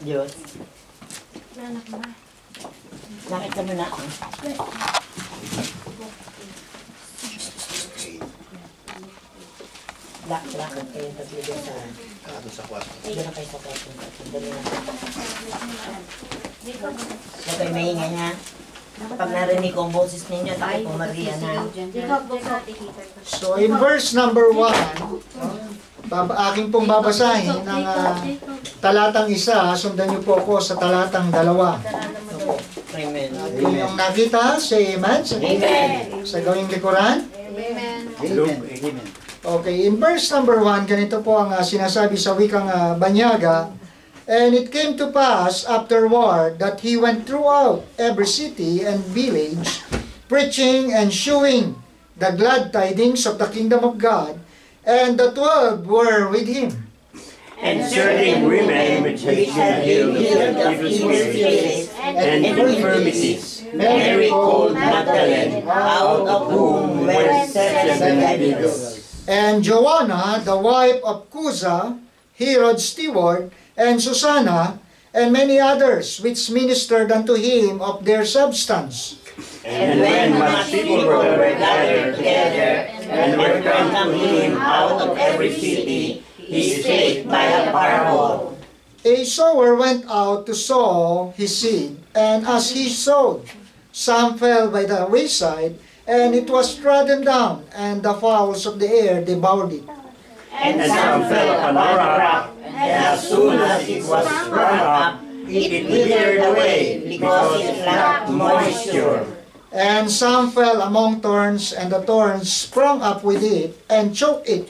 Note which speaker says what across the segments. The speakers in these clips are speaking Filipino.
Speaker 1: Diyos. Nakita mo na ako. Lakad kayo tatlong sa...
Speaker 2: sa kwarto.
Speaker 1: Diyan na kayo sa kwarto. Dali na. Huwag kayo maingay ha. Pag narinig ko ang boses ninyo, tayo po Maria na.
Speaker 3: So in verse number 1, aking pong babasahin ang talatang 1, sundan niyo po ako sa talatang 2.
Speaker 1: Amen.
Speaker 3: Kung yung nakita, say amen.
Speaker 1: Amen.
Speaker 3: Sa gawing likuran.
Speaker 2: Amen. Amen.
Speaker 3: Okay, in verse number 1, ganito po ang sinasabi sa wikang Banyaga. And it came to pass afterward that he went throughout every city and village, preaching and shewing the glad tidings of the kingdom of God, and the 12 were with him.
Speaker 4: And certain women which had been healed of evil spirits and infirmities, Mary called Magdalene, out of whom were 7 devils.
Speaker 3: And Joanna, the wife of Cusa, Herod's steward, and Susanna, and many others, which ministered unto him of their substance.
Speaker 4: And when much people were gathered together, and were come to him out of every city, he spake by a parable.
Speaker 3: A sower went out to sow his seed, and as he sowed, some fell by the wayside, and it was trodden down, and the fowls of the air devoured it.
Speaker 4: And some fell upon a rock, and as soon as it was sprung up, it withered away, because it lacked moisture.
Speaker 3: And some fell among thorns, and the thorns sprung up with it, and choked it.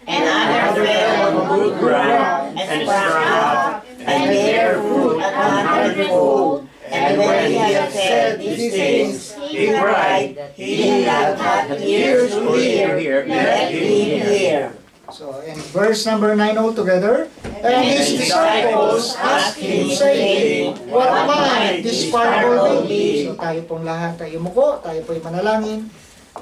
Speaker 4: And others fell on good ground, and sprang up, and bare fruit a hundredfold. And when he had said these things, he cried, He that hath ears to hear, let him hear.
Speaker 3: So, in verse number 9 altogether, and his disciples asked him, saying, What might this parable be? So, tayo pong lahat ay umuko, tayo po'y manalangin.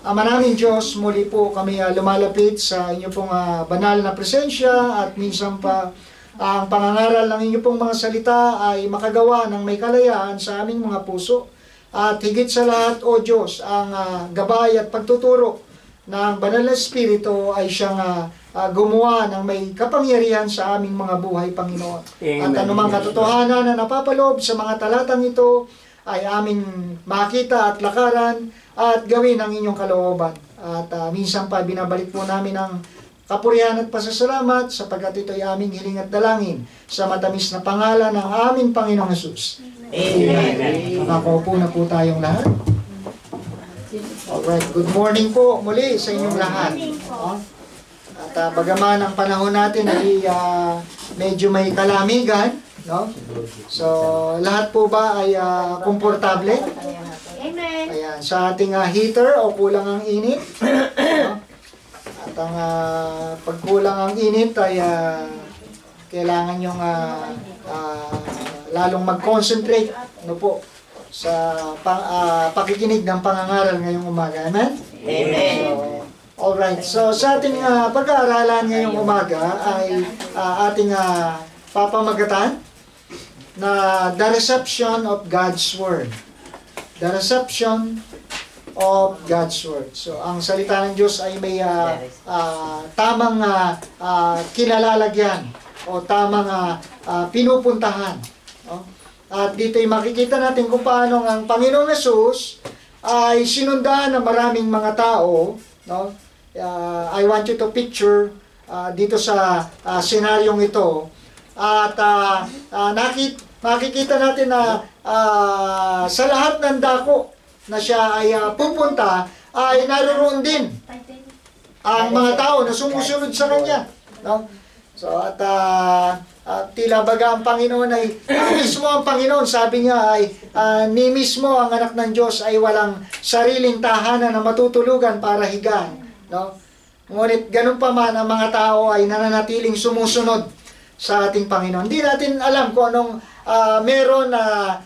Speaker 3: Ama namin Diyos, muli po kami lumalapit sa inyo pong banal na presensya, at minsan pa ang pangangaral ng inyo pong mga salita ay makagawa ng may kalayaan sa aming mga puso. At higit sa lahat, O Diyos, ang gabay at pagtuturo ng banal na Espiritu ay siyang gumawa ng may kapangyarihan sa aming mga buhay, Panginoon. At anumang katotohanan na napapaloob sa mga talatang ito ay aming makita at lakaran at gawin ang inyong kalooban. At minsan pa binabalik po namin ang kapurihan at pasasalamat sapagkat ito ay aming hiling at dalangin sa matamis na pangalan ng aming Panginoong Hesus. Amen. Makakaupo na po tayong lahat. Alright, good morning po muli sa inyong lahat. At bagaman ang panahon natin ay medyo may kalamigan, no? So, lahat po ba ay komportable?
Speaker 5: Amen.
Speaker 3: Ayan, sa ating heater o kulang ang init. No? At ang pagkulang ang init ay kailangan yung lalong mag-concentrate, no po, sa pakikinig ng pangangaral ngayong umaga. Amen?
Speaker 1: Amen.
Speaker 3: Alright, so sa ating pag-aaralan ngayong umaga ay ating papamagatan na The Reception of God's Word. The Reception of God's Word. So, ang salita ng Diyos ay may tamang kinalalagyan o tamang pinupuntahan. No? At dito ay makikita natin kung paano ang Panginoong Hesus ay sinundan ng maraming mga tao. No? I want you to picture dito sa senaryong ito. At makikita natin na sa lahat ng dako na siya ay pupunta, ay naroon din ang mga tao na sumusunod sa kanya. No? So, at tila baga ang Panginoon ay, mismo ang Panginoon, sabi niya ay, ni mismo ang anak ng Diyos ay walang sariling tahanan na matutulugan para higaan. No? Ngunit ganun pa man, ang mga tao ay nananatiling sumusunod sa ating Panginoon. Hindi natin alam kung anong meron na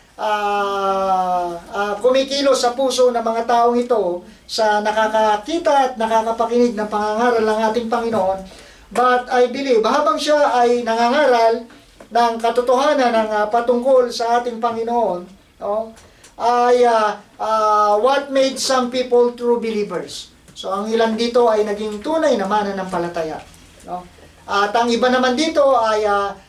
Speaker 3: kumikilos sa puso ng mga taong ito sa nakakakita at nakakapakinig ng pangangaral ng ating Panginoon. But I believe, habang siya ay nangangaral ng katotohanan ng patungkol sa ating Panginoon, no, ay what made some people true believers. So ang ilan dito ay naging tunay na mananampalataya. No? At ang iba naman dito ay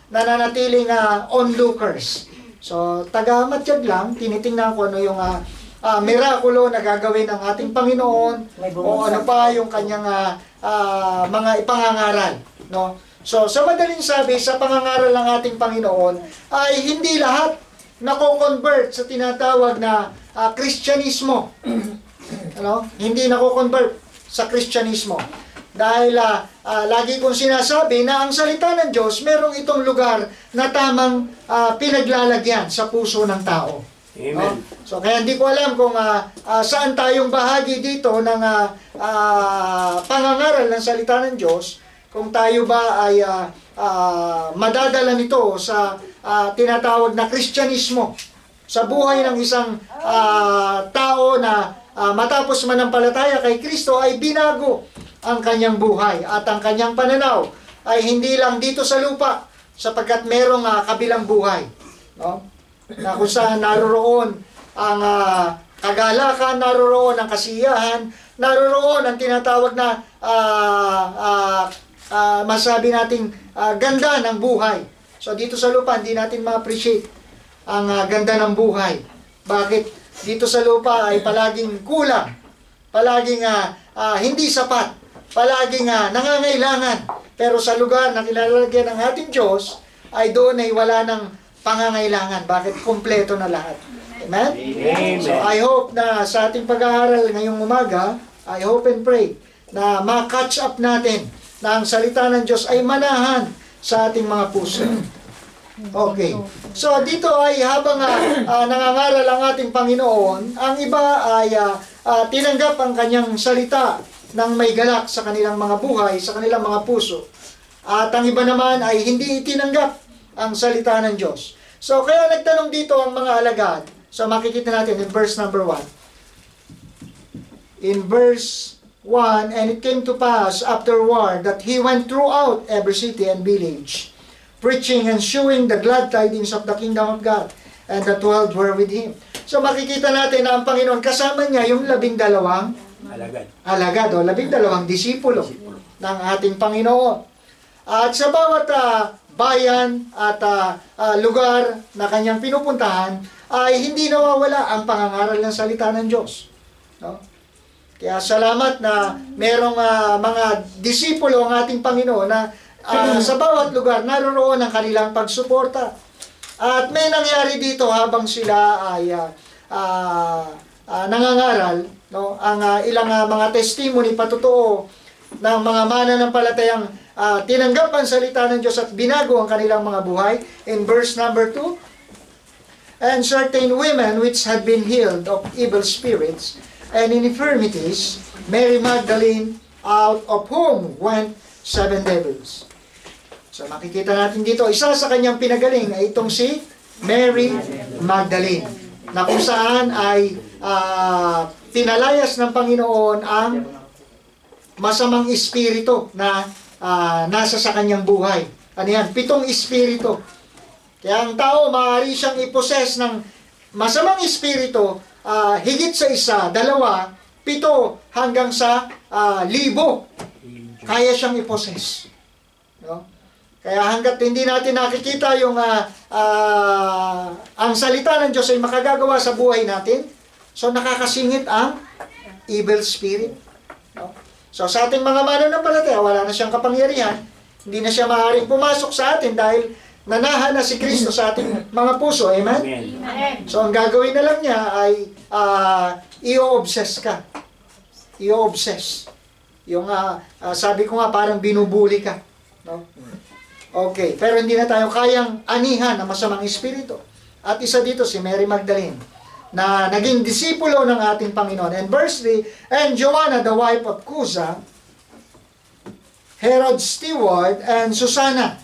Speaker 3: nananatiling onlookers. So taga-matyag lang, tinitingnan ko ano yung mirakulo na gagawin ng ating Panginoon o ano pa yung kanyang mga ipangangaral. No? So sa madaling sabi, sa pangangaral ng ating Panginoon ay hindi lahat nako-convert sa tinatawag na Kristyanismo. Ano? Hindi nako-convert sa Kristyanismo. Dahil lagi kong sinasabi na ang salita ng Diyos, merong itong lugar na tamang pinaglalagyan sa puso ng tao.
Speaker 4: Amen.
Speaker 3: So kaya hindi ko alam kung saan tayong bahagi dito ng pangangaral ng salita ng Diyos, kung tayo ba ay madadala nito sa tinatawag na Kristyanismo, sa buhay ng isang tao na matapos manampalataya kay Kristo ay binago ang kanyang buhay at ang kanyang pananaw ay hindi lang dito sa lupa, sapagkat merong kabilang buhay, no? Na kung saan naroroon ang kagalakan, naroroon ang kasiyahan, naroroon ang tinatawag na masabi nating ganda ng buhay. So dito sa lupa, hindi natin ma-appreciate ang ganda ng buhay. Bakit? Dito sa lupa ay palaging kulang, palaging hindi sapat, palaging nangangailangan. Pero sa lugar na kilalagyan ng ating Diyos, ay doon ay wala ng pangangailangan. Bakit? Kompleto na lahat. Amen?
Speaker 4: Amen.
Speaker 3: So I hope na sa ating pag-aaral ngayong umaga, I hope and pray na ma-catch up natin na ang salita ng Diyos ay manahan sa ating mga puso. Okay. So dito ay habang nangangaral ang ating Panginoon, ang iba ay tinanggap ang kanyang salita ng may galak sa kanilang mga buhay, sa kanilang mga puso. At ang iba naman ay hindi itinanggap ang salita ng Diyos. So kaya nagtanong dito ang mga alagad. So makikita natin in verse number 1. In verse 1, and it came to pass afterward that he went throughout every city and village, preaching and shewing the glad tidings of the kingdom of God, and the 12 were with him. So makikita natin na ang Panginoon, kasama niya yung 12 alagad o 12 disipulo ng ating Panginoon. At sa bawat bayan at lugar na kanyang pinupuntahan, ay hindi nawawala ang pangangaral ng salita ng Diyos. No? Kaya salamat na merong mga disipulo ang ating Panginoon na sa bawat lugar naroroon ang kanilang pagsuporta. At may nangyari dito habang sila ay nangangaral, no? Ang ilang mga testimony patotoo ng mga mananampalatayang tinanggap ang salita ng Diyos at binago ang kanilang mga buhay. In verse number 2, and certain women which had been healed of evil spirits and infirmities, Mary Magdalene, out of whom went 7 devils. So makikita natin dito, isa sa kanyang pinagaling ay itong si Mary Magdalene, na kung saan ay pinalayas ng Panginoon ang masamang espiritu na nasa sa kanyang buhay. Ano yan? 7 espiritu. Kaya ang tao, maaari siyang iposes ng masamang espiritu, higit sa 1, 2, 7, hanggang sa 1,000. Kaya siyang iposes. No? Kaya hanggat hindi natin nakikita yung ang salita ng Diyos ay makagagawa sa buhay natin, so nakakasingit ang evil spirit. No? So sa ating mga mananampalataya, wala na siyang kapangyarihan, hindi na siya maaaring pumasok sa atin dahil nanahan na si Kristo sa ating mga puso. Amen?
Speaker 4: Amen.
Speaker 3: So ang gagawin na lang niya ay i-obsess ka. I-obsess. Yung sabi ko nga parang binubuli ka. No? Okay, pero hindi na tayo kayang anihan ng masamang espiritu. At isa dito si Mary Magdalene, na naging disipulo ng ating Panginoon. And verse 3, and Joanna, the wife of Cusa, Herod's steward, and Susanna,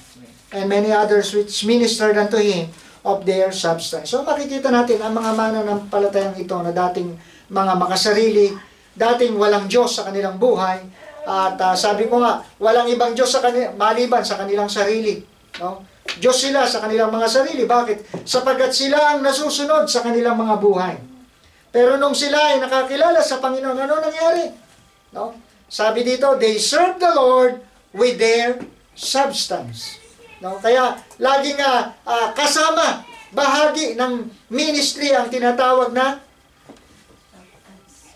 Speaker 3: and many others which ministered unto him of their substance. So makikita natin ang mga mananampalatayang ito na dating mga makasarili, dating walang Diyos sa kanilang buhay, At sabi ko nga, walang ibang Diyos sa maliban sa kanilang sarili. No? Diyos sila sa kanilang mga sarili. Bakit? Sapagkat sila ang nasusunod sa kanilang mga buhay. Pero nung sila ay nakakilala sa Panginoon, ano nangyari? No? Sabi dito, they serve the Lord with their substance. No? Kaya laging kasama, bahagi ng ministry ang tinatawag na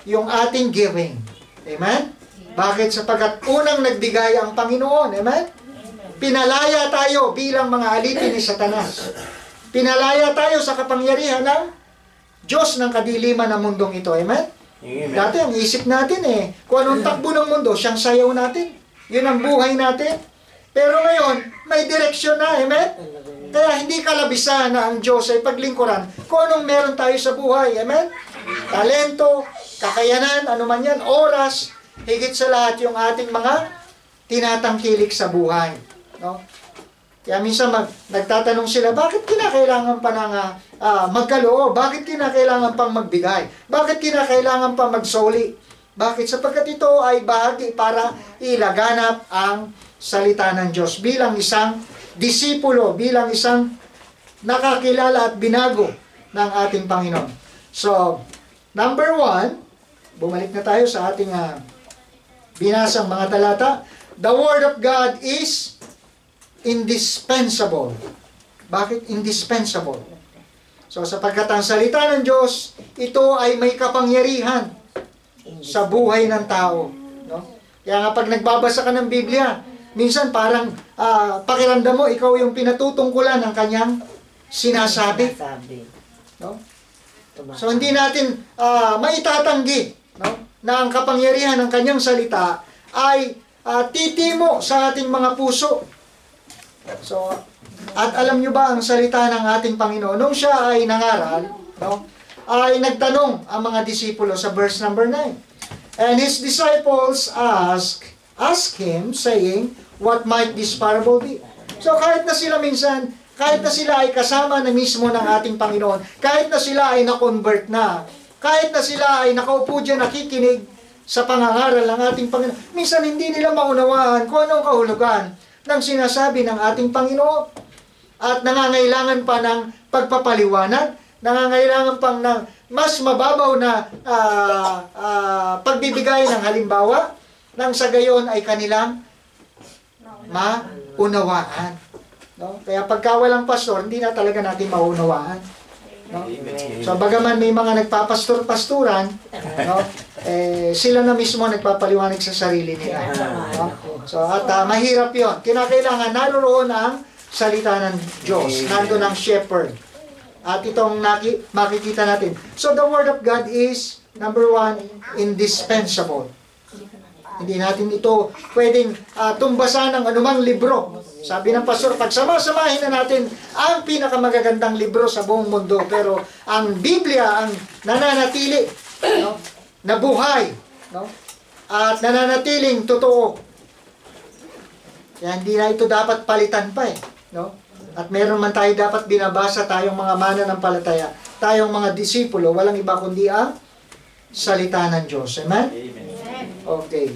Speaker 3: yung ating giving. Amen? Bakit? Sapagkat unang nagbigay ang Panginoon. Amen? Pinalaya tayo bilang mga alipin ni Satanas. Pinalaya tayo sa kapangyarihan ng Diyos ng kadiliman ng mundong ito. Amen?
Speaker 4: Amen.
Speaker 3: Dati ang isip natin kung anong takbo ng mundo, siyang sayaw natin. Yun ang buhay natin. Pero ngayon, may direksyon na. Amen? Kaya hindi kalabisan na ang Diyos ay paglingkuran kung anong meron tayo sa buhay. Amen? Talento, kakayanan, anuman yan, oras, higit sa lahat yung ating mga tinatangkilik sa buhay. No? Kaya minsan nagtatanong sila, bakit kinakailangan pa ng magkaloob? Bakit kinakailangan pang magbigay? Bakit kinakailangan pa magsoli? Bakit? Sapagkat ito ay bahagi para ilaganap ang salita ng Diyos bilang isang disipulo, bilang isang nakakilala at binago ng ating Panginoon. So, number 1, bumalik na tayo sa ating binasang mga talata. The Word of God is indispensable. Bakit indispensable? So, sapagkat ang salita ng Diyos, ito ay may kapangyarihan sa buhay ng tao. No? Kaya nga pag nagbabasa ka ng Biblia, minsan parang pakiramdam mo, ikaw yung pinatutungkulan ng kanyang sinasabi. No? So, hindi natin maitatanggi, no, na ang kapangyarihan ng kanyang salita ay titimo sa ating mga puso. So, at alam nyo ba ang salita ng ating Panginoon? Nung siya ay nangaral, no, ay nagtanong ang mga disipulo sa verse number 9. And his disciples ask him, saying, what might this parable be? So, kahit na sila minsan, kahit na sila ay kasama na mismo ng ating Panginoon, kahit na sila ay na-convert na, kahit na sila ay nakaupo dyan nakikinig sa pangangaral ng ating Panginoon, minsan hindi nila maunawaan kung anong kahulugan ng sinasabi ng ating Panginoon. At nangangailangan pa ng pagpapaliwanag, nangangailangan pang ng mas mababaw na pagbibigay ng halimbawa, nang sa gayon ay kanilang maunawaan. No? Kaya pagka walang pastor, hindi na talaga natin maunawaan. No? So bagaman may mga nagpapastor-pasturan, no? Sila na mismo nagpapaliwanag sa sarili nila. No? So at mahirap 'yon. Kinakailangan naroon ang salita ng Diyos, nandoon ang shepherd. At itong makikita natin. So the Word of God is, number 1, indispensable. Hindi natin ito pwedeng tumbasan ng anumang libro. Sabi ng pastor, pagsama-samahin na natin ang pinakamagagandang libro sa buong mundo. Pero ang Biblia ang nananatili, no, na buhay, no, at nananatiling totoo. Kaya hindi na ito dapat palitan pa no? At meron man tayo dapat binabasa tayong mga mananampalataya, tayong mga disipulo, walang iba kundi ang salita ng Diyos. Amen? Okay.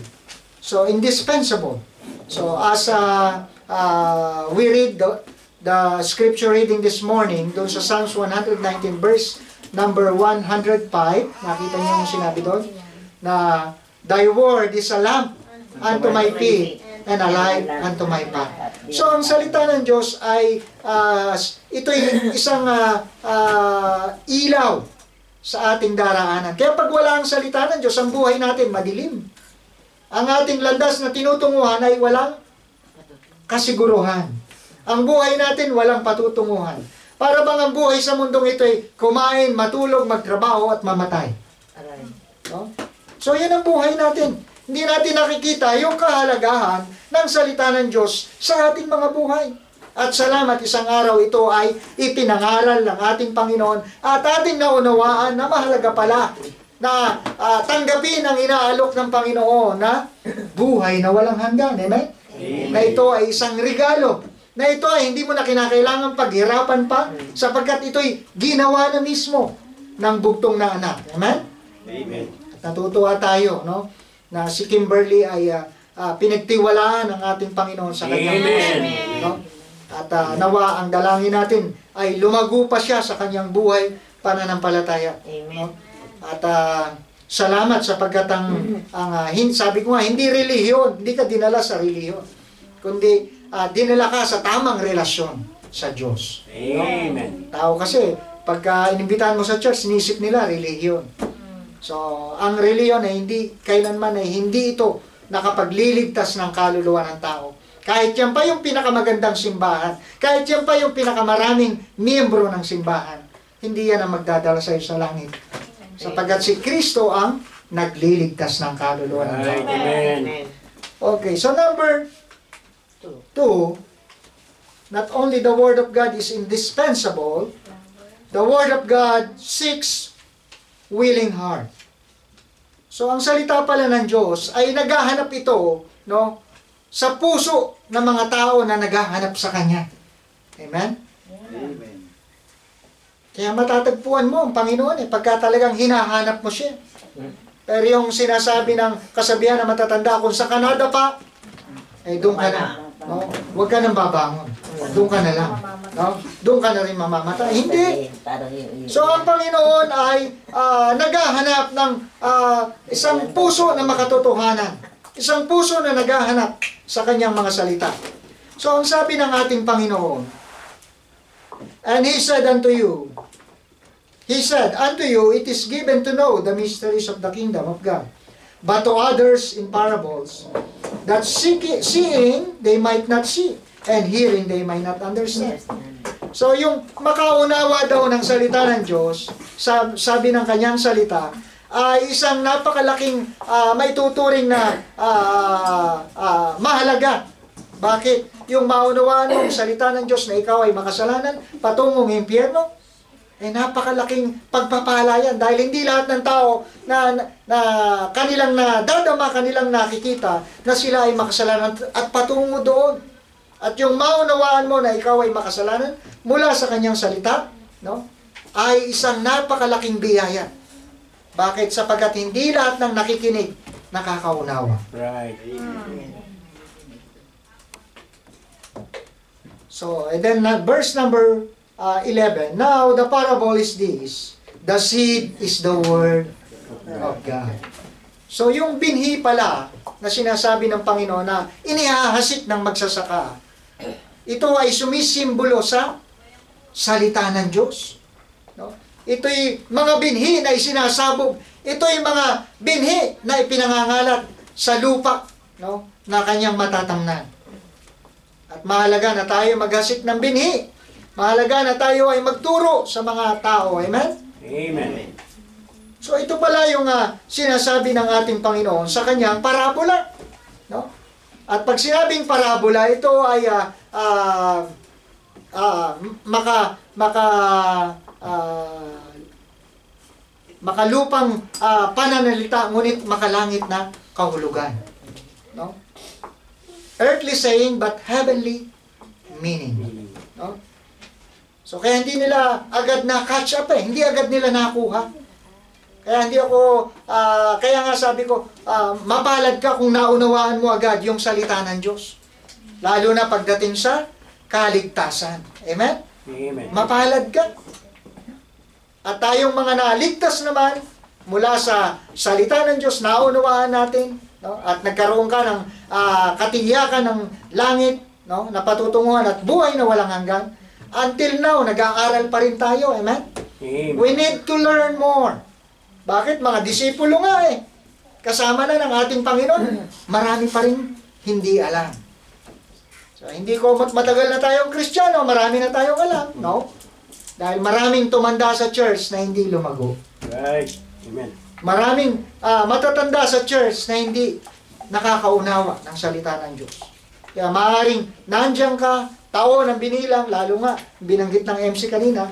Speaker 3: So, indispensable. So, as we read the scripture reading this morning, doon sa Psalms 119 verse number 105, nakita niyo yung sinabi doon, na Thy word is a lamp unto my feet and a light unto my path. So, ang salita ng Diyos ay ito'y isang ilaw sa ating daraanan. Kaya pag wala ang salita ng Diyos, ang buhay natin madilim. Ang ating landas na tinutunguhan ay walang kasiguruhan. Ang buhay natin walang patutunguhan. Para bang ang buhay sa mundong ito ay kumain, matulog, magtrabaho at mamatay. No? So yan ang buhay natin. Hindi natin nakikita yung kahalagahan ng salita ng Diyos sa ating mga buhay. At salamat, isang araw ito ay ipinangaral ng ating Panginoon at ating naunawaan na mahalaga pala na tanggapin ang inaalok ng Panginoon na buhay na walang hanggan. Amen? Na ito ay isang regalo. Na ito ay hindi mo na kinakailangan paghirapan pa sapagkat ito'y ginawa na mismo ng bugtong na anak. Amen?
Speaker 4: Amen.
Speaker 3: At natutuwa tayo, no? Na si Kimberly ay pinagtiwalaan ng ating Panginoon sa kanyang
Speaker 4: Amen.
Speaker 3: puso, no? At nawa ang dalangin natin ay lumago pa siya sa kanyang buhay pananampalataya.
Speaker 1: Amen.
Speaker 3: At salamat sapagkat sabi ko nga, hindi relihiyon, hindi ka dinala sa relihiyon, kundi dinala ka sa tamang relasyon sa Diyos.
Speaker 4: Amen.
Speaker 3: Tao kasi, pagka inimbitahan mo sa church, sinisip nila relihiyon. So, ang relihiyon ay kailanman ay hindi ito nakapagliligtas ng kaluluwa ng tao. Kahit yan pa yung pinakamagandang simbahan, kahit yan pa yung pinakamaraming miyembro ng simbahan, hindi yan ang magdadala sa iyo sa langit. Sapagkat si Kristo ang nagliligtas ng kaluluwa ng tao.
Speaker 4: Amen.
Speaker 3: Okay, so number 2, not only the Word of God is indispensable, the Word of God seeks willing heart. So, ang salita pala ng Diyos ay naghahanap ito, no, sa puso ng mga tao na naghahanap sa Kanya. Amen?
Speaker 2: Amen.
Speaker 3: Kaya matatagpuan mo ang Panginoon pagka talagang hinahanap mo siya. Pero yung sinasabi ng kasabihan na matatanda, kung sa Canada pa, doon ka na. No? Huwag ka nang babangon. Doon ka na lang. No? Doon ka na rin mamamatay. Hindi. So ang Panginoon ay naghahanap ng isang puso na makatotohanan. Isang puso na naghahanap sa kanyang mga salita. So ang sabi ng ating Panginoon, and He said unto you, it is given to know the mysteries of the kingdom of God, but to others in parables, that seeing they might not see, and hearing they might not understand. So yung makaunawa daw ng salita ng Diyos, sabi ng kanyang salita, ay isang napakalaking maituturing na mahalaga. Bakit? Yung maunawaan mo ang salita ng Diyos na ikaw ay makasalanan, patungong impyerno, napakalaking pagpapala yan. Dahil hindi lahat ng tao na kanilang nadadama, kanilang nakikita na sila ay makasalanan at patungo doon. At yung maunawaan mo na ikaw ay makasalanan mula sa kanyang salita, no, ay isang napakalaking biyaya. Bakit? Sapagkat hindi lahat ng nakikinig nakakaunawa.
Speaker 4: Right.
Speaker 3: So, and then verse number 11. Now, the parable is this. The seed is the word of God. So, yung binhi pala na sinasabi ng Panginoon na inihahasik ng magsasaka, ito ay sumisimbolo sa salita ng Diyos. No? Ito'y mga binhi na isinasabog. Ito'y mga binhi na ipinangangalat sa lupa, no, na kanyang matatamnan. At mahalaga na tayo maghasik ng binhi. Mahalaga na tayo ay magturo sa mga tao. Amen?
Speaker 4: Amen.
Speaker 3: So ito pala yung sinasabi ng ating Panginoon sa kanyang parabola. No? At pag sinabing parabola, ito ay makalupang pananalita, ngunit makalangit na kahulugan. No? Earthly saying, but heavenly meaning. No? So, kaya hindi nila agad na catch up hindi agad nila nakuha. Kaya hindi ako, kaya nga sabi ko, mapalad ka kung naunawaan mo agad yung salita ng Diyos. Lalo na pagdating sa kaligtasan. Amen?
Speaker 4: Amen.
Speaker 3: Mapalad ka. At tayong mga naligtas naman, mula sa salita ng Diyos, naunawaan natin, no? At nagkaroon ka ng katiyakan ng langit, no? Na patutunguhan at buhay na walang hanggan. Until now, nag-aaral pa rin tayo. Amen?
Speaker 4: Amen.
Speaker 3: We need to learn more. Bakit? Mga disipulo nga kasama na ng ating Panginoon. Marami pa rin hindi alam. So, hindi ko matagal na tayong Kristiyano, marami na tayong alam. No? Dahil maraming tumanda sa church na hindi lumago.
Speaker 4: Right. Amen.
Speaker 3: Maraming matatanda sa church na hindi nakakaunawa ng salita ng Diyos. Kaya maaaring nandiyan ka, taon ang binilang, lalo nga, binanggit ng MC kanina,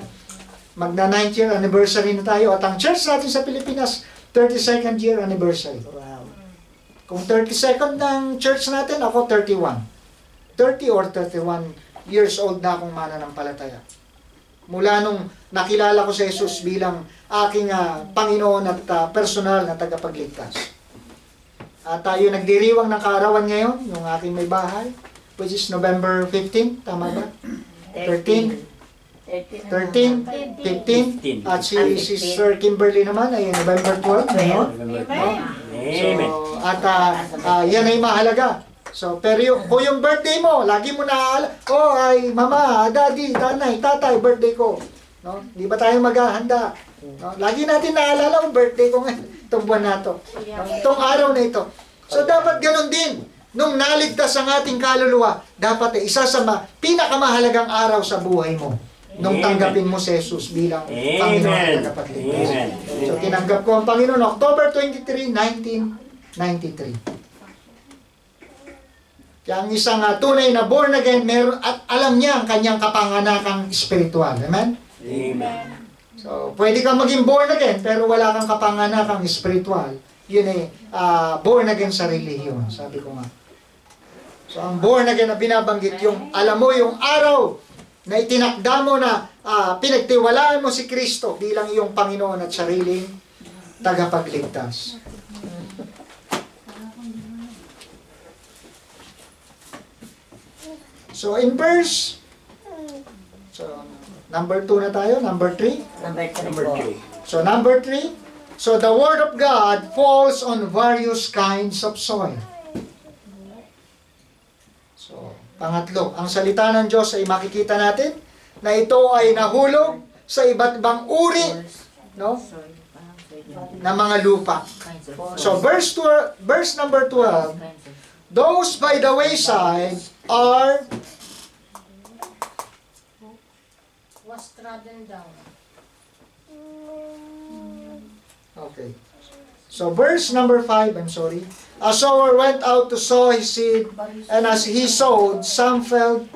Speaker 3: magna 9th year anniversary na tayo. At ang church natin sa Pilipinas, 32nd year anniversary.
Speaker 1: Wow.
Speaker 3: Kung 32nd ng church natin, ako 31. 30 or 31 years old na akong mananampalataya. Mula nung nakilala ko si Jesus bilang aking Panginoon at personal na tagapagligtas. At tayo nagdiriwang ng kaarawan ngayon, yung aking may bahay, which is November 15, tama ba? 13, 15, at si Sister Kimberly naman ay November 12, ngayon.
Speaker 4: Amen.
Speaker 3: So, at yan ay mahalaga. So, pero kung yung birthday mo, lagi mo naaalala, oh, ay mama, daddy, nanay, tatay, birthday ko. No? Di ba tayo maghahanda? No? Lagi natin naalala ang birthday ko ngayon, itong buwan na to. Itong araw na ito. So, dapat ganun din. Nung naligtas ang ating kaluluwa, dapat ay isa sa pinakamahalagang araw sa buhay mo. Nung tanggapin mo si Jesus bilang Panginoon at tagapagligtas. So, tinanggap ko ang Panginoon October 23, 1993. Kaya ang isang tunay na born again, meron, at alam niya ang kanyang kapanganakang spiritual. Amen?
Speaker 4: Amen.
Speaker 3: So, pwede kang maging born again, pero wala kang kapanganakang spiritual. Yun ay born again sa relihiyon, sabi ko nga. So, ang born again na binabanggit, yung alam mo yung araw na itinakda mo na pinagtiwalaan mo si Kristo bilang iyong Panginoon at sariling tagapagligtas. So, in verse, number 2 na tayo, number 3.
Speaker 4: Number 3.
Speaker 3: So, number 3, so the Word of God falls on various kinds of soil. So, pangatlo, ang salita ng Diyos ay makikita natin na ito ay nahulog sa iba't ibang uri, no, na mga lupa. So, verse number 12, those by the wayside are
Speaker 5: was trodden down.
Speaker 3: okay. So verse number 5, I'm sorry. A sower went out to sow his seed, and as he sowed, some fell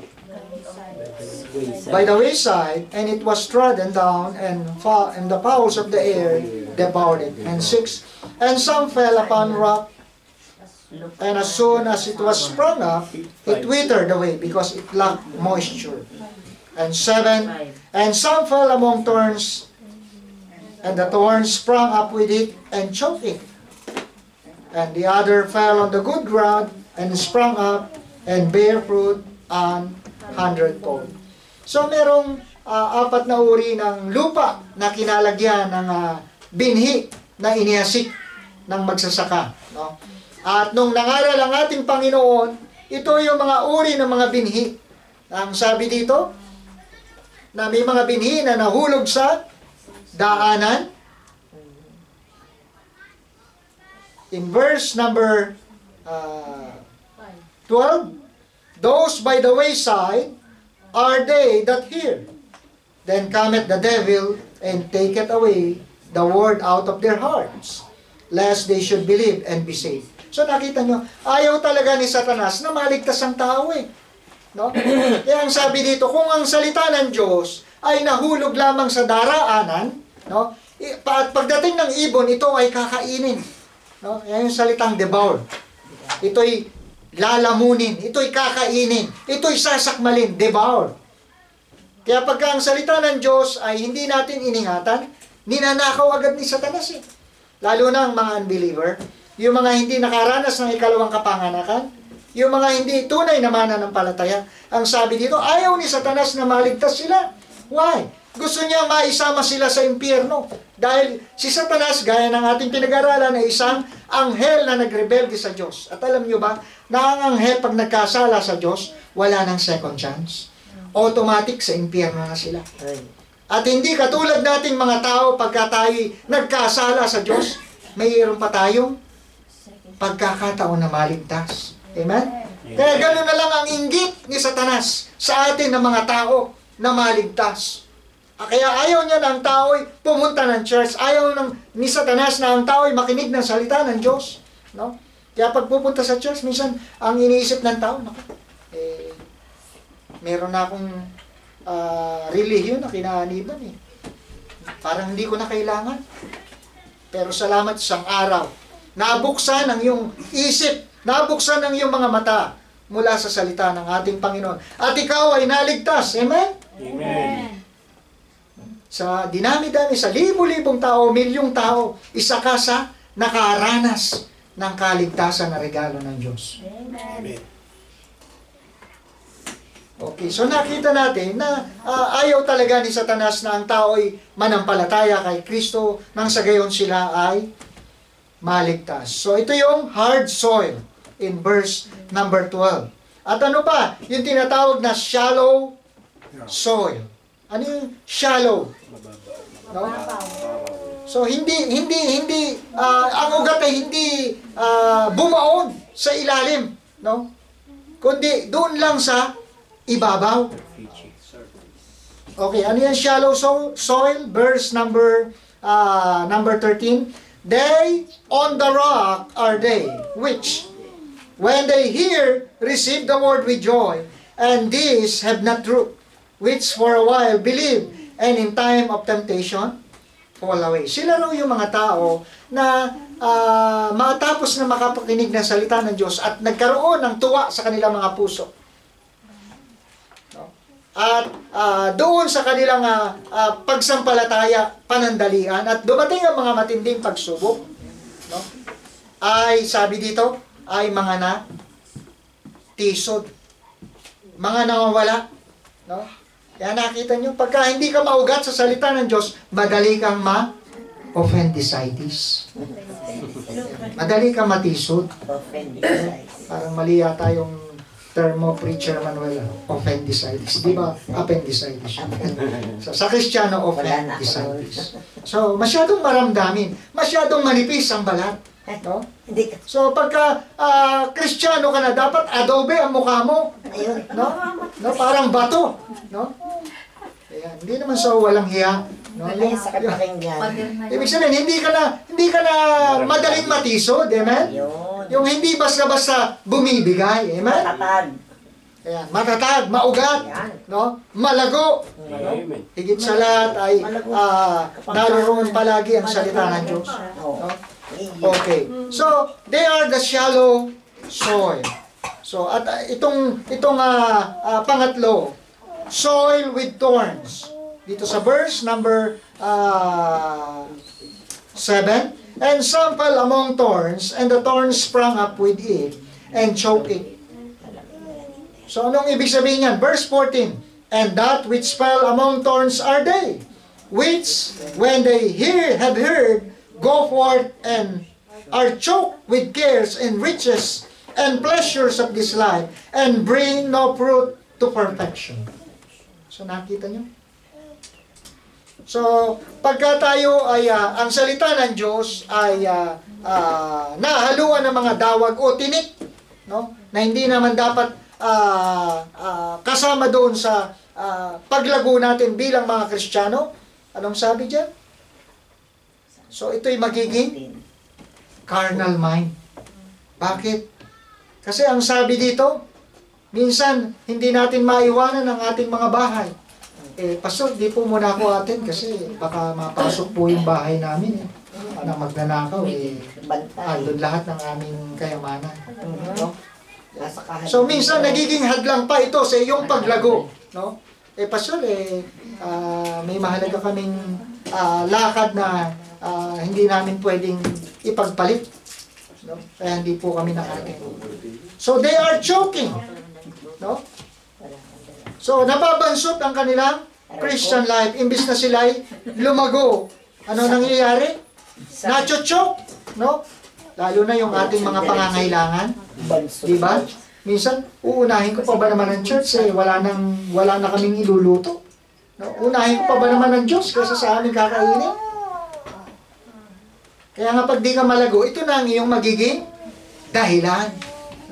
Speaker 3: by the wayside, and it was trodden down, and the fowls of the air devoured it. And 6, and some fell upon rock, and as soon as it was sprung up, it withered away because it lacked moisture. And 7, and some fell among thorns, and the thorns sprung up with it and choked it. And the other fell on the good ground and sprung up and bare fruit an 100-fold. So merong 4 na uri ng lupa na kinalagyan ng binhi na inihasik ng magsasaka. No? At nung nangaral ang ating Panginoon, ito yung mga uri ng mga binhi. Ang sabi dito, na may mga binhi na nahulog sa daanan. In verse number 12, those by the wayside are they that hear. Then cometh the devil and taketh away the word out of their hearts, lest they should believe and be saved. So nakita nyo, ayaw talaga ni Satanas na maligtas ang tao eh. No? Kaya ang sabi dito, kung ang salita ng Diyos ay nahulog lamang sa daraanan, no? At pagdating ng ibon, ito ay kakainin. No? Yan yung salitang devour. Ito'y lalamunin, ito'y kakainin, ito'y sasakmalin, devour. Kaya pagka ang salita ng Diyos ay hindi natin iningatan, ninanakaw agad ni Satanas eh. Lalo na ang mga unbeliever, yung mga hindi nakaranas ng ikalawang kapanganakan, yung mga hindi tunay na mananampalataya. Ang sabi dito, ayaw ni Satanas na maligtas sila. Why? Gusto niya maisama sila sa impyerno. Dahil si Satanas, gaya ng ating pinag-aralan, ay isang anghel na nagrebelde sa Diyos. At alam niyo ba, na ang anghel pag nagkasala sa Diyos, wala nang second chance. Automatic sa impyerno na sila. At hindi katulad nating mga tao, pagka tayo nagkasala sa Diyos, mayroon pa tayong pagkakataon na maligtas. Amen? Kaya gano'n na lang ang inggit ni Satanas sa atin ng mga tao na maligtas. Kaya ayaw niya na ang tao'y pumunta ng church. Ayaw ni Satanas na ang tao'y makinig ng salita ng Diyos. No? Kaya pag pupunta sa church, minsan ang iniisip ng tao, meron na akong relihiyon na kinaaniban eh. Parang hindi ko na kailangan. Pero salamat isang araw, nabuksan ang iyong isip, nabuksan ang iyong mga mata mula sa salita ng ating Panginoon. At ikaw ay naligtas. Amen?
Speaker 4: Amen.
Speaker 3: Sa dinami-dami, sa libo-libong tao, milyong tao, isa ka sa nakaranas ng kaligtasan na regalo ng Diyos.
Speaker 2: Amen.
Speaker 3: Okay, so nakita natin na ayaw talaga ni Satanas na ang tao ay manampalataya kay Kristo nang sa gayon sila ay maligtas. So ito yung hard soil in verse number 12. At ano pa? Yung tinatawag na shallow soil. Ano yung shallow? No? So hindi ang ugat ay hindi bumaon sa ilalim, no? Kundi doon lang sa ibabaw. Okay, ano yung shallow soil? Verse number 13. They on the rock are they, which, when they hear, receive the word with joy, and these have not root, which for a while believe, and in time of temptation, fall away. Sila raw yung mga tao na matapos na makapakinig ng salita ng Diyos at nagkaroon ng tuwa sa kanilang mga puso. At doon sa kanilang pagsampalataya, panandalian, at dumating ang mga matinding pagsubok, no? Ay, sabi dito, ay mga tisod, mga nawawala. No? Kaya nakita nyo, pagka hindi ka maugat sa salita ng Diyos, madali kang ma-offendicitis. Madali kang matisod. Parang mali yata yung term mo, Preacher Manuel, offendicitis. Di ba? Appendicitis. So, sa Kristiyano, offendicitis. So, masyadong maramdamin. Masyadong manipis ang balat. No? So, pagka Kristiyano ka na, dapat adobe ang mukha mo. No? No? Parang bato. No? Kaya, hindi naman sa walang hiya. No? Ibig sabihin, hindi ka na madaling matisod. Amen? Yung hindi basta-basta bumibigay. Amen? Ayan, matatag, maugat, no? Malago. No? Higit sa lahat ay naroon palagi ang salita ng Diyos. No? Okay. So, they are the shallow soil. So, at itong pangatlo, soil with thorns. Dito sa verse number 7, and some fell among thorns, and the thorns sprang up with it, and choked it. So, anong ibig sabihin yan? Verse 14, and that which fell among thorns are they, which, when they have heard, go forth and are choked with cares and riches and pleasures of this life, and bring no fruit to perfection. So, nakita nyo? So, pagka tayo ay, ang salita ng Diyos ay nahaluan ng mga dawag o tinik, no? Na hindi naman dapat kasama doon sa paglago natin bilang mga Kristiyano. Anong sabi dyan? So, ito'y magiging carnal mind. Bakit? Kasi ang sabi dito, minsan hindi natin maiwanan ang ating mga bahay. Pastor, di po muna ako atin kasi baka mapasok po yung bahay namin. Parang magnanakaw, andun lahat ng aming kayamanan. No? So, minsan nagiging hadlang pa ito sa iyong paglago. No? Pastor, may mahalaga kaming lakad na hindi namin pwedeng ipagpalit. No? Kaya hindi po kami nakatin. So, they are choking. No? So, nababansot ang kanilang Christian life. Imbis na sila'y lumago. Ano nangyayari? Nacho-choke. No? Lalo na yung ating mga pangangailangan. Diba? Minsan, uunahin ko pa ba naman ang church? Wala na kaming iluluto. No? Unahin ko pa ba naman ang Diyos kasi sa aming kakainin? Kaya nga pag di ka malago, ito na ang iyong magiging dahilan.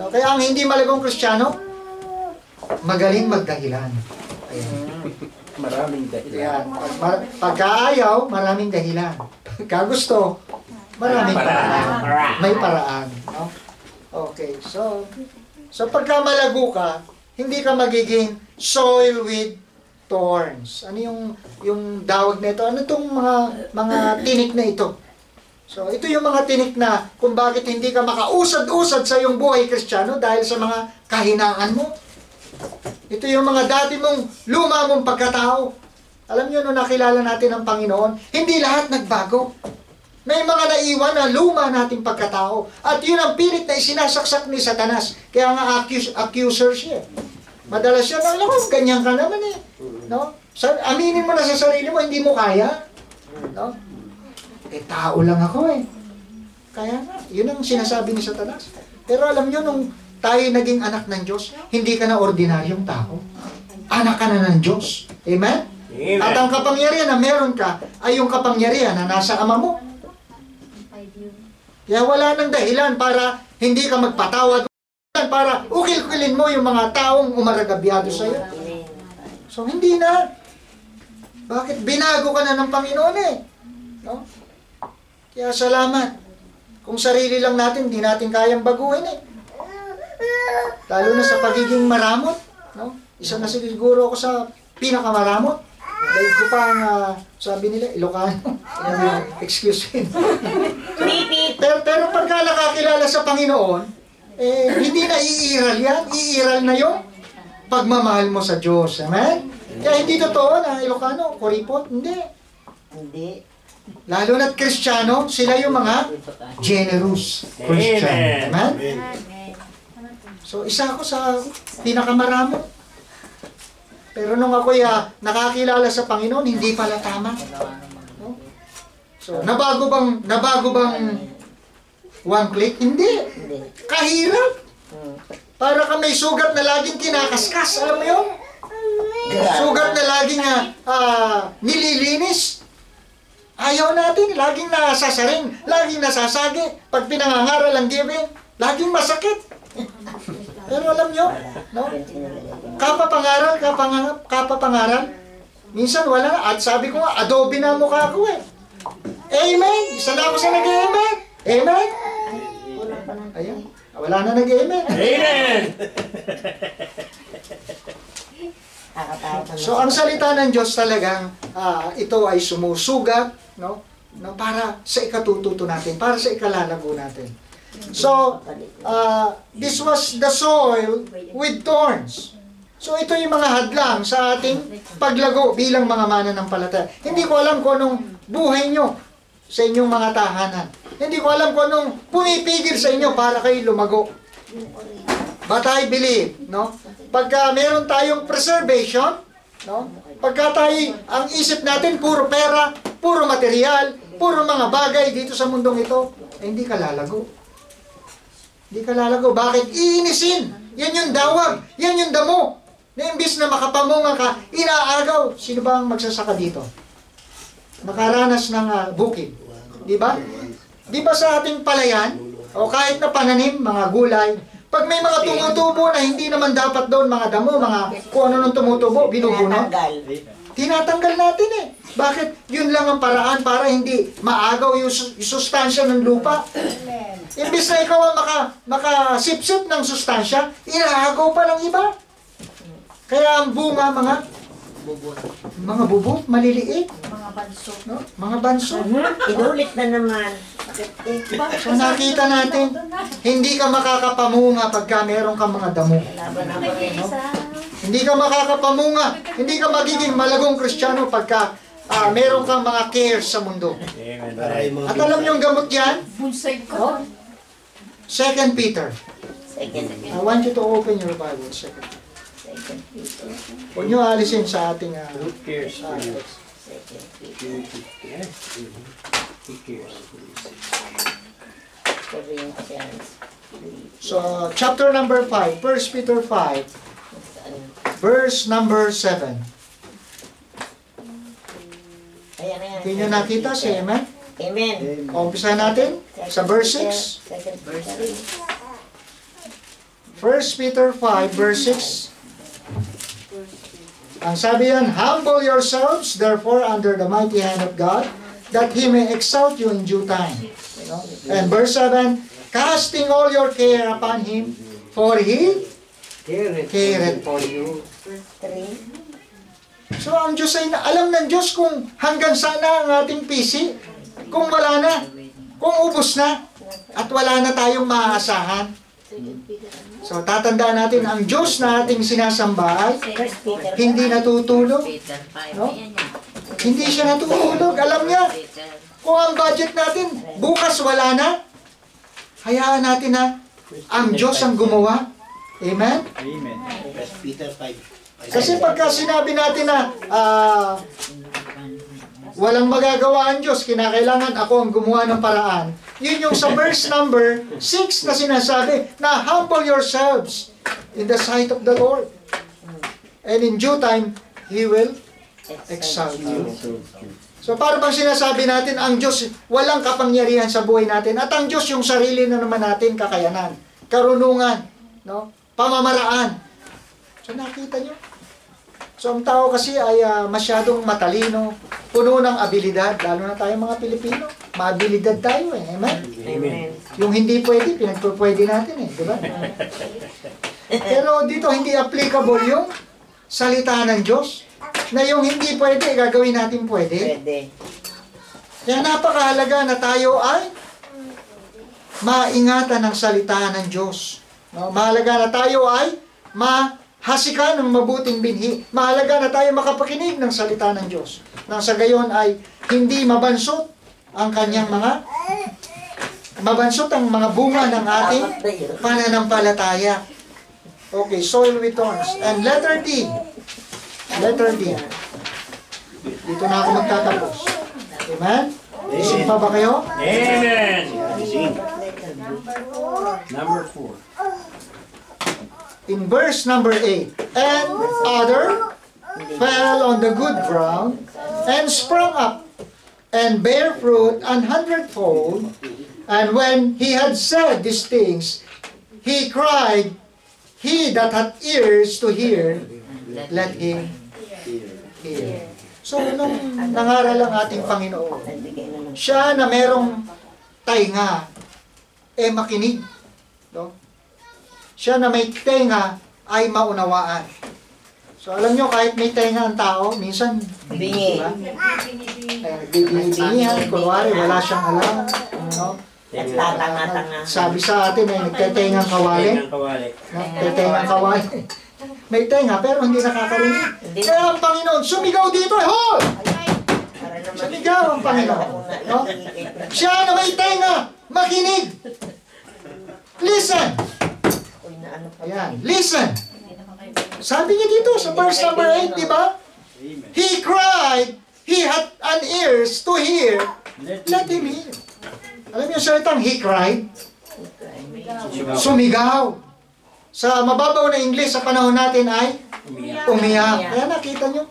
Speaker 3: No? Kaya ang hindi malagong Kristiyano, magaling magdahilan. Ayan.
Speaker 4: Maraming dahilan.
Speaker 3: Pagkaayaw, maraming dahilan. Pagkagusto, maraming paraan. May paraan. No? Okay, so pagka malago ka, hindi ka magiging soil with thorns. Ano yung dawag na ito? Ano itong mga tinik na ito? So, ito yung mga tinik na kung bakit hindi ka makausad-usad sa iyong buhay Kristiyano dahil sa mga kahinaan mo. Ito yung mga dati mong luma mong pagkatao. Alam niyo, nung nakilala natin ang Panginoon, hindi lahat nagbago. May mga naiwan na luma nating pagkatao. At yun ang pilit na isinasaksak ni Satanas. Kaya nga accuser siya. Madalas siya, alam ko, ganyan ka naman eh. No? Aminin mo na sa sarili mo, hindi mo kaya. No? Eh, tao lang ako eh. Kaya nga, yun ang sinasabi ni Satanas. Pero alam nyo, nung tayo naging anak ng Diyos, hindi ka na ordinaryong tao. Anak ka na ng Diyos. Amen?
Speaker 4: Amen.
Speaker 3: At ang kapangyarihan na meron ka, ay yung kapangyarihan na nasa ama mo. Kaya wala nang dahilan para hindi ka magpatawad, para ukil-ukilin mo yung mga taong umaragabyado sa iyo. So hindi na. Bakit? Binago ka na ng Panginoon eh. No? Kaya salamat. Kung sarili lang natin, hindi natin kayang baguhin eh. Lalo na sa pagiging maramot. No? Isa na siguro ako sa pinakamaramot. Dahil ko pang, sabi nila, Ilocano. Excuse me. pero pagka nakakilala sa Panginoon, hindi na iiral yan. Iiral na yung pagmamahal mo sa Diyos. Amen? Kaya hindi totoo na Ilocano, kuripot. Hindi.
Speaker 1: Hindi.
Speaker 3: Lalo na't Kristiyano, sila yung mga generous Christian. Amen? So, isa ako sa pinakamaramot. Pero nung ako'y nakakilala sa Panginoon, hindi pala tama. No? So, nabago bang one click? Hindi. Kahirap. Para ka may sugat na laging kinakaskas. Alam mo yun? Sugat na laging nililinis. Ayaw natin. Laging nasasaring. Laging nasasagi. Pag pinangangaral ang giving, laging masakit. Pero alam nyo, no? Kapapangaral, minsan wala na. At sabi ko nga, adobe na mukha ko eh. Amen! Isa na ako sa nag-amen. Amen? Ayan. Wala na nag-amen.
Speaker 4: Amen!
Speaker 3: So, ang salita ng Diyos talagang ito ay sumusugat, no? Para sa ikatututo natin, para sa ikalalago natin. So, this was the soil with thorns. So, ito yung mga hadlang sa ating paglago bilang mga mananampalataya. Hindi ko alam kung anong buhay nyo sa inyong mga tahanan. Hindi ko alam kung anong pumipigil sa inyo para kayo lumago. But I believe, no? Pagka meron tayong preservation, no? Pagka tayo, ang isip natin, puro pera, puro material, puro mga bagay dito sa mundong ito, hindi ka lalago. Hindi ka lalago. Bakit? Iinisin. Yan yung dawag. Yan yung damo. Na imbis na makapamunga ka, inaagaw. Sino ba ang magsasaka dito? Nakaranas ng bukid. Di ba? Di ba sa ating palayan, o kahit na pananim, mga gulay, pag may mga tumutubo na hindi naman dapat doon, mga damo, mga kung ano nung tumutubo, binubuno, tinatanggal natin eh. Bakit? Yun lang ang paraan para hindi maagaw yung sustansya ng lupa. Imbis na ikaw ang makasipsip ng sustansya, inaagaw pa ng iba. Kaya ang bunga, mga bubot, maliliit.
Speaker 5: Mga banso.
Speaker 3: No? Mga banso.
Speaker 1: Inulit na naman.
Speaker 3: So nakita natin, hindi ka makakapamunga pagka meron kang mga damo. No? Hindi ka makakapamunga, hindi ka magiging malagong Kristiyano pagka meron kang mga cares sa mundo. At alam niyo ang gamot yan? No? 2 Peter. I want you to open your Bible. 2 Peter. Huwag niyo alisin sa ating So, chapter number 5, 1 Peter 5, verse number 7. Hindi nyo nakita si Amen?
Speaker 1: Amen.
Speaker 3: Umpisa natin sa verse 6.
Speaker 1: Verse
Speaker 3: 1 Peter 5, verse 6. Ang sabi yan, humble yourselves, therefore, under the mighty hand of God, that He may exalt you in due time. You know? And verse 7, casting all your care upon Him, for He careth for you.
Speaker 1: Verse 3.
Speaker 3: So, ang Diyos ay alam ng Diyos kung hanggang saan na ang ating pisi, kung wala na, kung ubos na, at wala na tayong maaasahan. So, tatandaan natin, ang Diyos na ating sinasamba ay hindi natutulog. No? Hindi siya natutulog. Alam niya, Kung ang budget natin, bukas wala na, hayaan natin na ang Diyos ang gumawa. Amen?
Speaker 2: Amen. First Peter 5.
Speaker 3: Kasi pagka sinabi natin na walang magagawa ang Diyos, kinakailangan ako ang gumawa ng paraan. Yun yung sa verse number 6 na sinasabi na humble yourselves in the sight of the Lord. And in due time, He will exalt you. So para bang sinasabi natin, ang Diyos walang kapangyarihan sa buhay natin. At ang Diyos yung sarili na naman natin, kakayanan, karunungan, no? Pamamaraan. So nakita nyo? So ang tao kasi ay masyadong matalino, puno ng abilidad, lalo na tayo mga Pilipino. Maabilidad tayo eh. Amen?
Speaker 1: Amen.
Speaker 3: Yung hindi pwede, pinagpupwede natin eh. Diba? Pero dito hindi applicable yung salita ng Diyos. Na yung hindi pwede, gagawin natin pwede.
Speaker 1: Pwede.
Speaker 3: Kaya napakahalaga na tayo ay maingatan ng salita ng Diyos. No? Mahalaga na tayo ay mahasikan ng mabuting binhi. Mahalaga na tayo makapakinig ng salita ng Diyos. Nang sa gayon ay hindi mabansot ang kanyang mabansot ang mga bunga ng ating pananampalataya. Okay, soil with thorns. And letter D. Letter D. Dito na ako magtatapos. Amen? Isip pa ba kayo?
Speaker 4: Amen. Number 4.
Speaker 3: In verse number 8. And other fell on the good ground and sprung up and bare fruit 100-fold. And when he had said these things, he cried, He that hath ears to hear, let him hear. So, nung nangaral ang ating Panginoon, siya na merong tainga, makinig. No? Siya na may tenga, ay maunawaan. So, alam nyo, kahit may tenga ang tao, minsan,
Speaker 1: Bingi.
Speaker 3: diba? Nagbibingi-bingihan, kunwari, wala siyang alam. No?
Speaker 1: Nagtatanga-tanga.
Speaker 3: Sabi sa atin, nagtetengang kawali. Nagtetengang kawali. May tenga, pero hindi nakakarinig. Kaya ang Panginoon, sumigaw dito, Hoy! Sumigaw ang Panginoon. No? Siya na may tenga, makinig. Listen. Ayan, listen. Sabi niya dito sa verse number 8, di ba? He cried, he had an ears to hear, let him hear. Alam niyo sa salitang he cried? Sumigaw. Sa mababaw na English sa panahon natin ay umiyak. Kaya nakita niyo?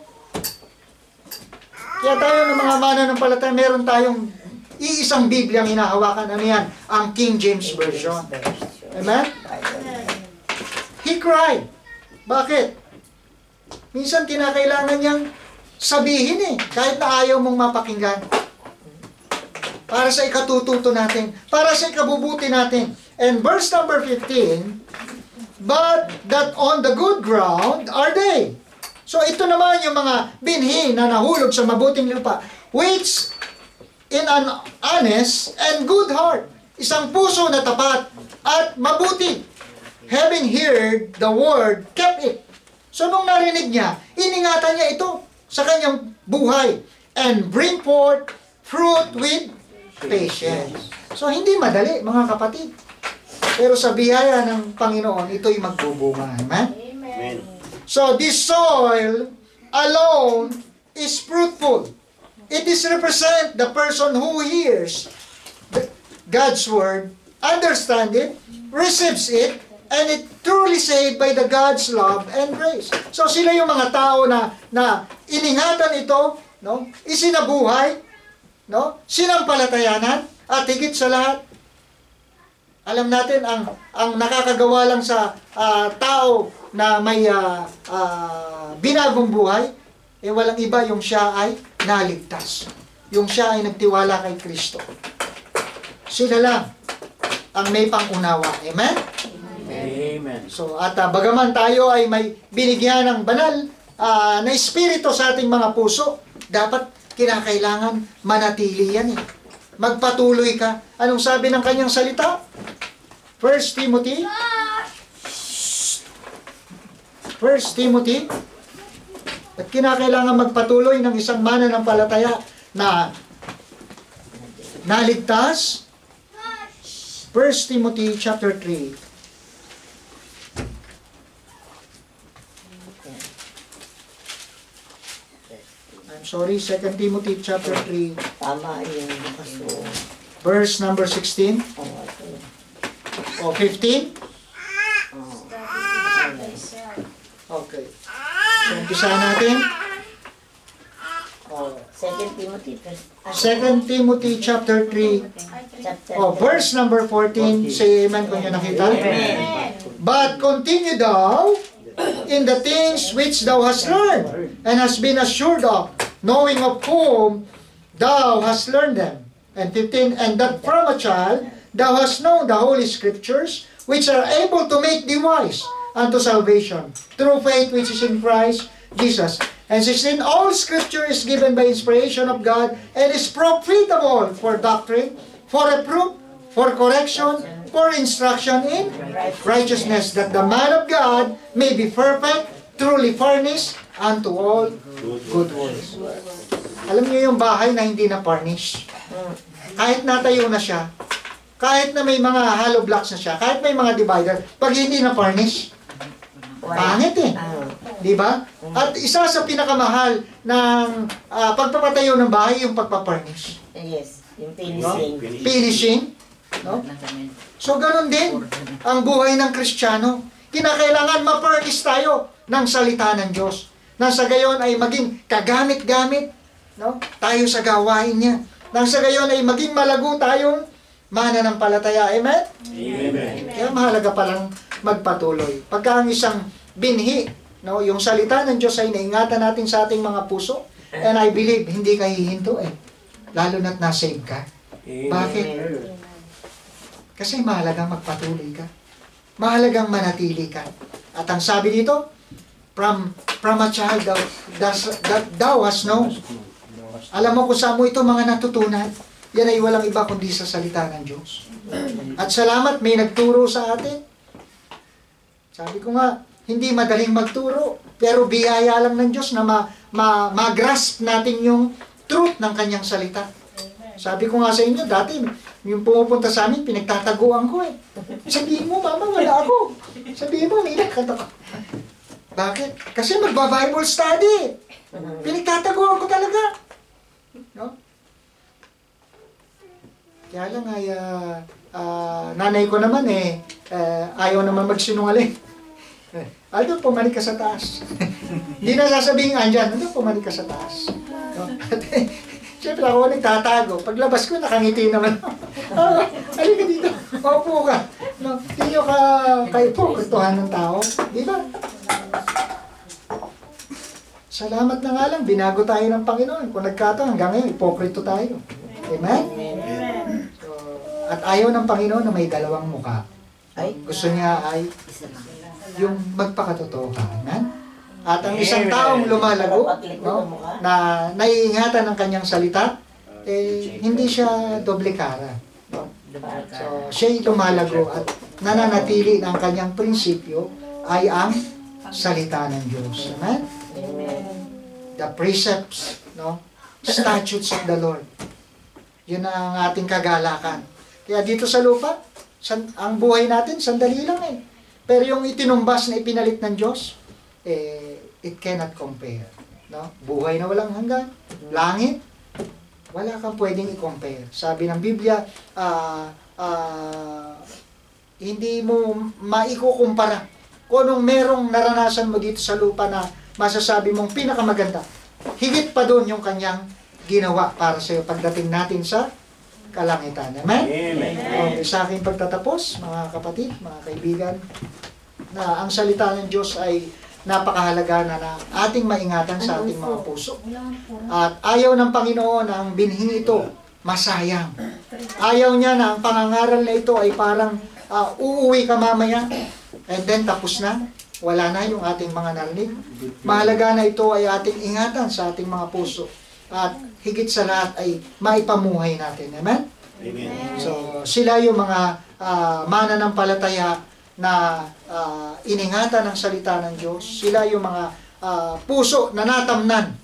Speaker 3: Kaya tayo ng mga mananampalataya, meron tayong iisang Biblia ang hinahawakan. Ano yan? Ang King James Version. Amen? He cried. Bakit? Minsan kinakailangan niyang sabihin eh, kahit na ayaw mong mapakinggan. Para sa ikatututo natin, para sa ikabubuti natin. And verse number 15, but that on the good ground are they. So ito naman yung mga binhi na nahulog sa mabuting lupa, which in an honest and good heart. Isang puso na tapat at mabuti. Having heard the word, kept it. So nung narinig niya, iningatan niya ito sa kanyang buhay. And bring forth fruit with patience. So hindi madali, mga kapatid. Pero sa biyaya ng Panginoon, ito'y magbubunga. Amen?
Speaker 4: Amen.
Speaker 3: So this soil alone is fruitful. It is represent the person who hears God's word, understand it, receives it, and it truly saved by the God's love and grace. So sila yung mga tao na iningatan ito, no? Isinabuhay, no? Sinampalatayanan, at higit sa lahat, alam natin ang nakakagawa lang sa tao na may binagong buhay, walang iba yung siya ay naligtas. Yung siya ay nagtiwala kay Kristo. Sila lang ang may pangunawa. Amen?
Speaker 4: Amen.
Speaker 3: So, at bagaman tayo ay may binigyan ng banal na espiritu sa ating mga puso, dapat kinakailangan manatili yan eh. Magpatuloy ka. Anong sabi ng kanyang salita? 1 Timothy? 1 Timothy? At kinakailangan magpatuloy ng isang mananampalataya na naligtas. 1 Timothy chapter 3. I'm sorry, 2 Timothy chapter 3,
Speaker 1: Tama yung kaso.
Speaker 3: verse number 16 o 15. Okay. So, umpisahan natin. Oh,
Speaker 1: 2 Timothy.
Speaker 3: 2 Timothy chapter 3,
Speaker 1: Chapter
Speaker 3: verse number 14. Say amen kung yun nakita.
Speaker 1: Amen.
Speaker 3: But continue thou in the things which thou hast learned and hast been assured of, knowing of whom thou hast learned them. And 15, and that from a child thou hast known the holy scriptures, which are able to make thee wise unto salvation, through faith which is in Christ Jesus. And 16, all scripture is given by inspiration of God, and is profitable for doctrine, for reproof, for correction, for instruction in righteousness, that the man of God may be perfect, truly furnished unto all good works. Alam niyo yung bahay na hindi na furnish? Kahit natayo na siya, kahit na may mga hollow blocks na siya, kahit may mga divider, pag hindi na furnish, pangit eh. Di ba? At isa sa pinakamahal ng pagpapatayo ng bahay, yung pagpaparnish.
Speaker 1: Yes, yung finishing.
Speaker 3: Finishing. No? So, ganun din ang buhay ng Kristiyano. Kinakailangan ma-furnish tayo ng salita ng Diyos. Nang sa gayon ay maging kagamit-gamit, no? Tayo sa gawain niya. Nang sa gayon ay maging malago tayong mananampalataya. Amen?
Speaker 4: Amen.
Speaker 3: Kaya mahalaga palang magpatuloy. Pagka ang isang binhi, no, yung salita ng Diyos ay naingatan natin sa ating mga puso, and I believe, hindi ka hihinto eh. Lalo na't nasave ka. Bakit? Kasi mahalagang magpatuloy ka. Mahalagang manatili ka. At ang sabi dito, from a child thou hast known. Alam mo kung saan mo ito mga natutunan. Yan ay walang iba kundi sa salita ng Diyos. At salamat, may nagturo sa atin. Sabi ko nga, hindi madaling magturo, pero biyaya lang ng Diyos na ma-grasp natin yung truth ng kanyang salita. Sabi ko nga sa inyo, dati, yung pumupunta sa amin, pinagtataguan ko eh. Sabihin mo, mama, wala ako. Sabihin mo, may nakata ko. Bakit? Kasi magba-Bible study. Pinagtataguan ko talaga. No? Kaya lang ay, nanay ko naman ayaw naman magsinungaling. Aldo, pumanik ka sa taas. Hindi na sasabihin andyan, Aldo, pumanik ka sa taas. No? Siyempre ako nagtatago. Paglabas ko, nakangiti naman. Halika dito, maupo ka. No? Hindi nyo ka-ipokrituhan ng tao. Di ba? Salamat na nga lang, binago tayo ng Panginoon. Kung nagkataon, hanggang ngayon, ipokrito tayo. Amen? So, at ayaw ng Panginoon na may dalawang mukha. Gusto niya ay yung magpakatotoo ka. Amen? At ang isang taong lumalago, no, na naiingatan ng kanyang salita, hindi siya doble cara. No? So, siya'y lumalago at nananatili ng kanyang prinsipyo ay ang salita ng Diyos. Amen? The precepts, no? Statutes of the Lord. Yun ang ating kagalakan. Kaya dito sa lupa, ang buhay natin, sandali lang eh. Pero yung itinumbas na ipinalit ng Diyos, it cannot compare. No? Buhay na walang hanggan. Langit, wala kang pwedeng i-compare. Sabi ng Biblia, hindi mo maikukumpara kung anong merong naranasan mo dito sa lupa na masasabi mong pinakamaganda. Higit pa doon yung kanyang ginawa para sa iyo pagdating natin sa kalangitan. Amen? Amen. Sa aking pagtatapos, mga kapatid, mga kaibigan, na ang salita ng Diyos ay napakahalaga na ating maingatan sa ating mga puso. At ayaw ng Panginoon na ang binhing ito masayang. Ayaw niya na ang pangangaral na ito ay parang uuwi ka mamaya and then tapos na. Wala na yung ating mga narinig. Mahalaga na ito ay ating ingatan sa ating mga puso. At higit sa lahat ay maipamuhay natin. Amen?
Speaker 2: Amen.
Speaker 3: So, sila yung mga mananampalataya na iningatan ng salita ng Diyos. Sila yung mga puso na natamnan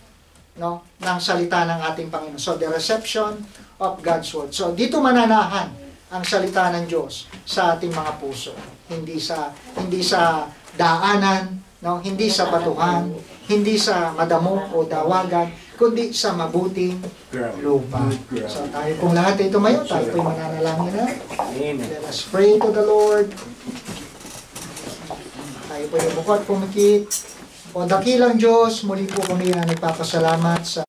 Speaker 3: no, ng salita ng ating Panginoon. So, the reception of God's Word. So, dito mananahan ang salita ng Diyos sa ating mga puso. Hindi sa daanan, no, hindi sa batuhan, hindi sa madamo o dawagan, kundi sa mabuting lupa. So, tayo pong lahat ay tumayo, tayo po'y mananalangin na. Let us pray to the Lord. Tayo po'y bukod pumikit. O dakilang Diyos, muli po kami na nagpapasalamat sa